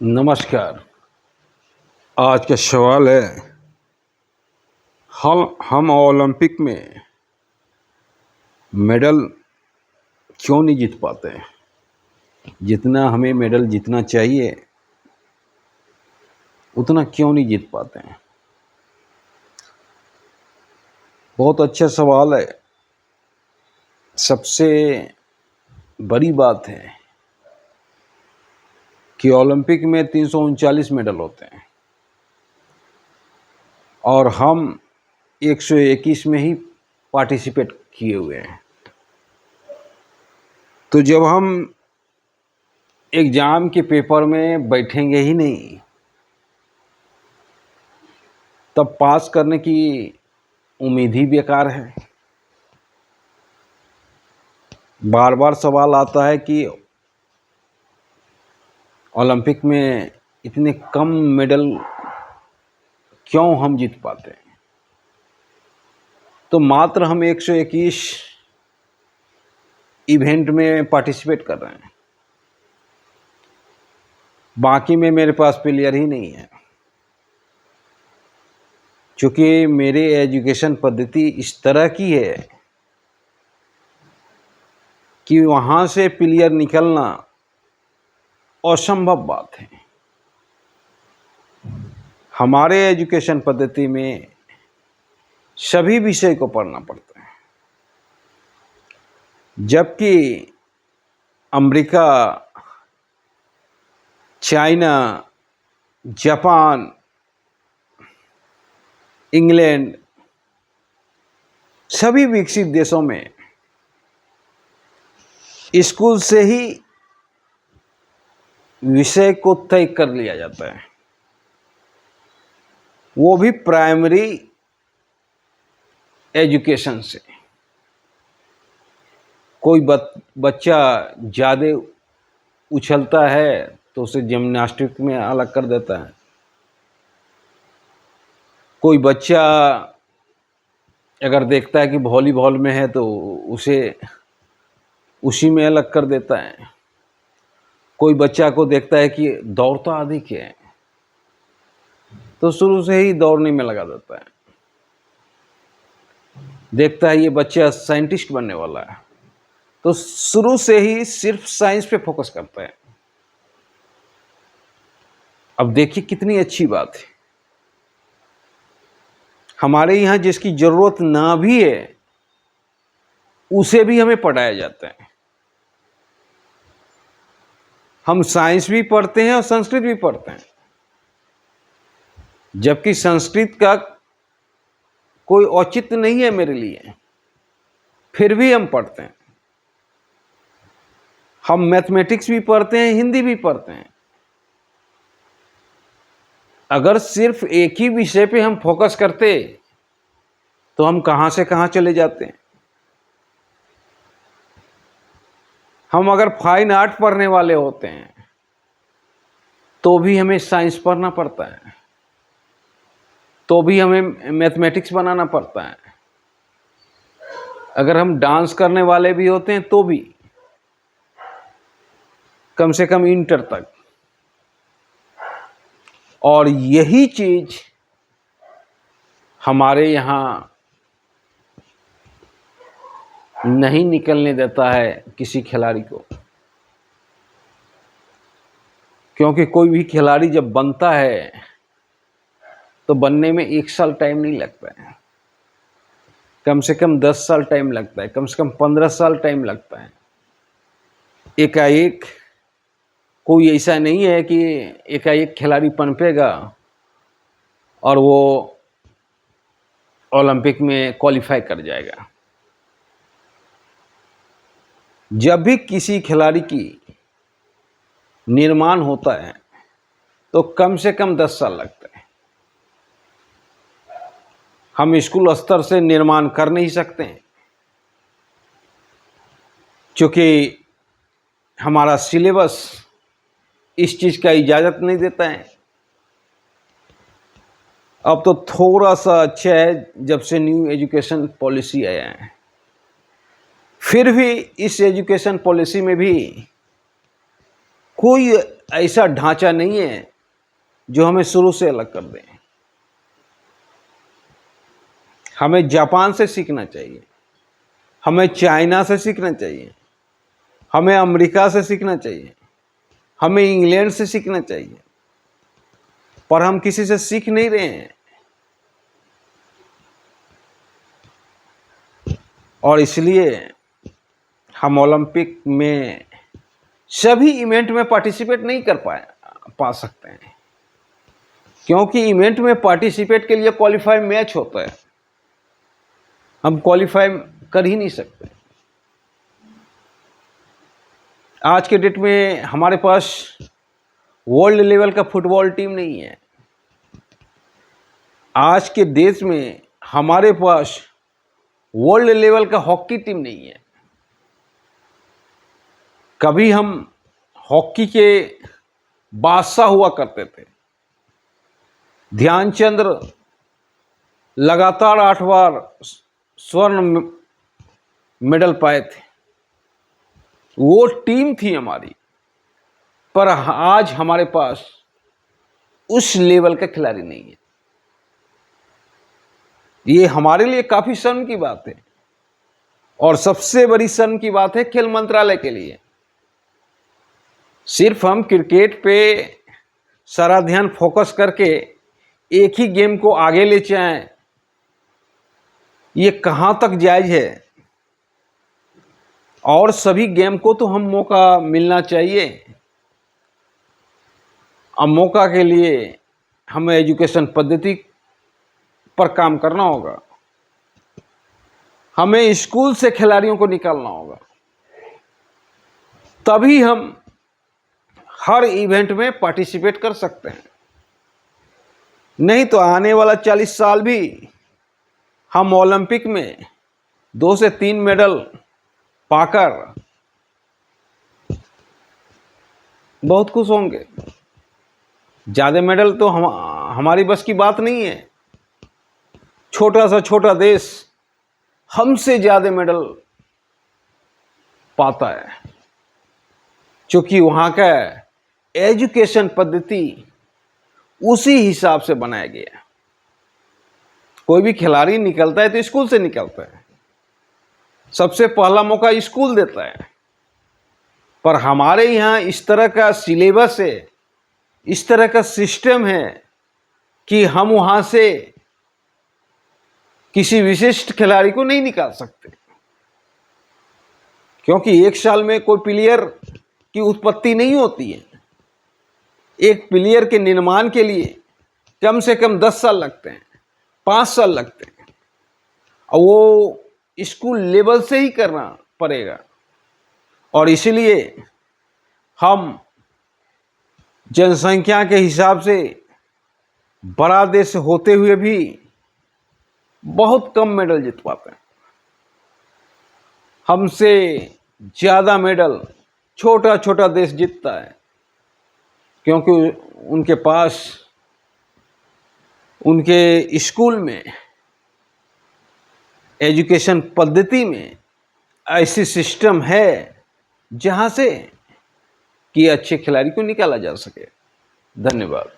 नमस्कार। आज का सवाल है, हम ओलंपिक में मेडल क्यों नहीं जीत पाते हैं? जितना हमें मेडल जीतना चाहिए उतना क्यों नहीं जीत पाते हैं? बहुत अच्छा सवाल है। सबसे बड़ी बात है कि ओलंपिक में 339 मेडल होते हैं और हम 121 में ही पार्टिसिपेट किए हुए हैं। तो जब हम एग्ज़ाम के पेपर में बैठेंगे ही नहीं, तब पास करने की उम्मीद ही बेकार है। बार बार सवाल आता है कि ओलंपिक में इतने कम मेडल क्यों हम जीत पाते हैं? तो मात्र हम 121 इवेंट में पार्टिसिपेट कर रहे हैं, बाकी में मेरे पास प्लेयर ही नहीं है। क्योंकि मेरी एजुकेशन पद्धति इस तरह की है कि वहाँ से प्लेयर निकलना असंभव बात है। हमारे एजुकेशन पद्धति में सभी विषय को पढ़ना पड़ता है, जबकि अमेरिका, चाइना, जापान, इंग्लैंड सभी विकसित देशों में स्कूल से ही विषय को तय कर लिया जाता है, वो भी प्राइमरी एजुकेशन से। कोई बच्चा ज़्यादा उछलता है तो उसे जिम्नास्टिक में अलग कर देता है। कोई बच्चा अगर देखता है कि वॉलीबॉल में है तो उसे उसी में अलग कर देता है। कोई बच्चा को देखता है कि दौड़ता अधिक है तो शुरू से ही दौड़ने में लगा देता है। देखता है ये बच्चा साइंटिस्ट बनने वाला है तो शुरू से ही सिर्फ साइंस पे फोकस करता है। अब देखिए कितनी अच्छी बात है, हमारे यहाँ जिसकी जरूरत ना भी है उसे भी हमें पढ़ाया जाता है। हम साइंस भी पढ़ते हैं और संस्कृत भी पढ़ते हैं, जबकि संस्कृत का कोई औचित्य नहीं है मेरे लिए, फिर भी हम पढ़ते हैं। हम मैथमेटिक्स भी पढ़ते हैं, हिंदी भी पढ़ते हैं। अगर सिर्फ एक ही विषय पे हम फोकस करते तो हम कहां से कहां चले जाते हैं। हम अगर फाइन आर्ट पढ़ने वाले होते हैं तो भी हमें साइंस पढ़ना पड़ता है, तो भी हमें मैथमेटिक्स बनाना पड़ता है। अगर हम डांस करने वाले भी होते हैं तो भी कम से कम इंटर तक। और यही चीज हमारे यहाँ नहीं निकलने देता है किसी खिलाड़ी को, क्योंकि कोई भी खिलाड़ी जब बनता है तो बनने में 1 साल टाइम नहीं लगता है, कम से कम 10 साल टाइम लगता है, कम से कम 15 साल टाइम लगता है। एकाएक कोई ऐसा नहीं है कि एकाएक खिलाड़ी पनपेगा और वो ओलंपिक में क्वालिफाई कर जाएगा। जब भी किसी खिलाड़ी की निर्माण होता है तो कम से कम 10 साल लगता है। हम स्कूल स्तर से निर्माण कर नहीं सकते हैं, क्योंकि हमारा सिलेबस इस चीज़ का इजाज़त नहीं देता है। अब तो थोड़ा सा अच्छा है जब से न्यू एजुकेशन पॉलिसी आया है, फिर भी इस एजुकेशन पॉलिसी में भी कोई ऐसा ढांचा नहीं है जो हमें शुरू से अलग कर दे। हमें जापान से सीखना चाहिए, हमें चाइना से सीखना चाहिए, हमें अमेरिका से सीखना चाहिए, हमें इंग्लैंड से सीखना चाहिए, पर हम किसी से सीख नहीं रहे हैं। और इसलिए हम ओलंपिक में सभी इवेंट में पार्टिसिपेट नहीं कर पा सकते हैं, क्योंकि इवेंट में पार्टिसिपेट के लिए क्वालिफाई मैच होता है, हम क्वालिफाई कर ही नहीं सकते। आज के डेट में हमारे पास वर्ल्ड लेवल का फुटबॉल टीम नहीं है। आज के देश में हमारे पास वर्ल्ड लेवल का हॉकी टीम नहीं है। कभी हम हॉकी के बादशाह हुआ करते थे। ध्यानचंद लगातार 8 बार स्वर्ण मेडल पाए थे, वो टीम थी हमारी। पर आज हमारे पास उस लेवल का खिलाड़ी नहीं है। ये हमारे लिए काफी शर्म की बात है, और सबसे बड़ी शर्म की बात है खेल मंत्रालय के लिए। सिर्फ हम क्रिकेट पे सारा ध्यान फोकस करके एक ही गेम को आगे ले जाएं, ये कहां तक जायज है? और सभी गेम को तो हम मौका मिलना चाहिए। अब मौका के लिए हमें एजुकेशन पद्धति पर काम करना होगा, हमें स्कूल से खिलाड़ियों को निकालना होगा, तभी हम हर इवेंट में पार्टिसिपेट कर सकते हैं। नहीं तो आने वाला 40 साल भी हम ओलंपिक में 2 से 3 मेडल पाकर बहुत खुश होंगे। ज़्यादा मेडल तो हमारी बस की बात नहीं है। छोटा सा छोटा देश हमसे ज़्यादा मेडल पाता है, क्योंकि वहाँ का एजुकेशन पद्धति उसी हिसाब से बनाया गया है। कोई भी खिलाड़ी निकलता है तो स्कूल से निकलता है, सबसे पहला मौका स्कूल देता है। पर हमारे यहाँ इस तरह का सिलेबस है, इस तरह का सिस्टम है कि हम वहाँ से किसी विशिष्ट खिलाड़ी को नहीं निकाल सकते, क्योंकि एक साल में कोई प्लेयर की उत्पत्ति नहीं होती है। एक प्लेयर के निर्माण के लिए कम से कम 10 साल लगते हैं, 5 साल लगते हैं, और वो स्कूल लेवल से ही करना पड़ेगा। और इसलिए हम जनसंख्या के हिसाब से बड़ा देश होते हुए भी बहुत कम मेडल जीत पाते हैं। हमसे ज़्यादा मेडल छोटा छोटा देश जीतता है, क्योंकि उनके पास उनके स्कूल में एजुकेशन पद्धति में ऐसी सिस्टम है जहाँ से कि अच्छे खिलाड़ी को निकाला जा सके। धन्यवाद।